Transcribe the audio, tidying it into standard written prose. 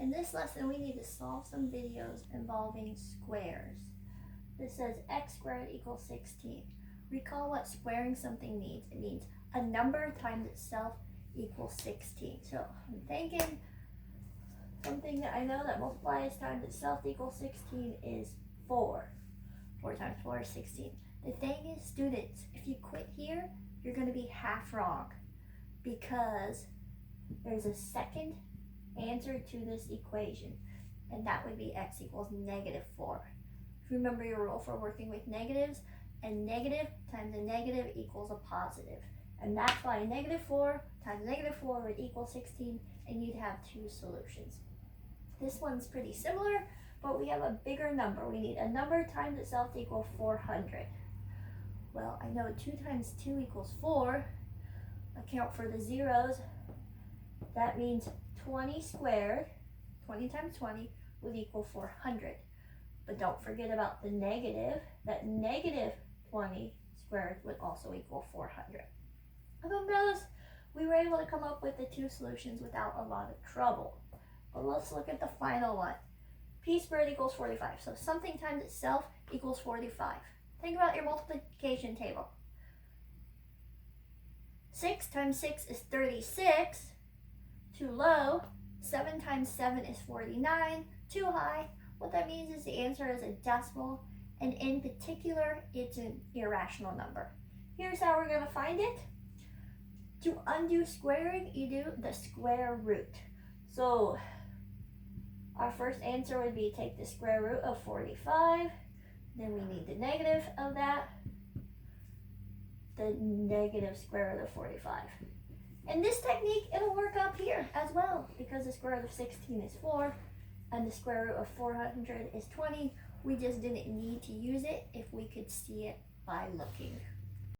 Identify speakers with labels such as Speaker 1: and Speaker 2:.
Speaker 1: In this lesson, we need to solve some videos involving squares. This says x squared equals 16. Recall what squaring something means. It means a number times itself equals 16. So I'm thinking something that I know that multiplies times itself equals 16 is 4. 4 times 4 is 16. The thing is, students, if you quit here, you're going to be half wrong because there's a second answer to this equation, and that would be x equals negative 4. If you remember your rule for working with negatives, a negative times a negative equals a positive. And that's why a negative 4 times negative 4 would equal 16, and you'd have two solutions. This one's pretty similar, but we have a bigger number. We need a number times itself to equal 400. Well, I know 2 times 2 equals 4. Account for the zeros. That means 20 squared, 20 times 20, would equal 400. But don't forget about the negative. That negative 20 squared would also equal 400. From those, we were able to come up with the two solutions without a lot of trouble. But let's look at the final one. P squared equals 45. So something times itself equals 45. Think about your multiplication table. 6 times 6 is 36. Too low. 7 times 7 is 49. Too high. What that means is the answer is a decimal, and in particular, it's an irrational number. Here's how we're going to find it. To undo squaring, you do the square root. So our first answer would be take the square root of 45. Then we need the negative of that. The negative square root of 45. In this technique, it'll work up here as well, because the square root of 16 is 4, and the square root of 400 is 20. We just didn't need to use it if we could see it by looking.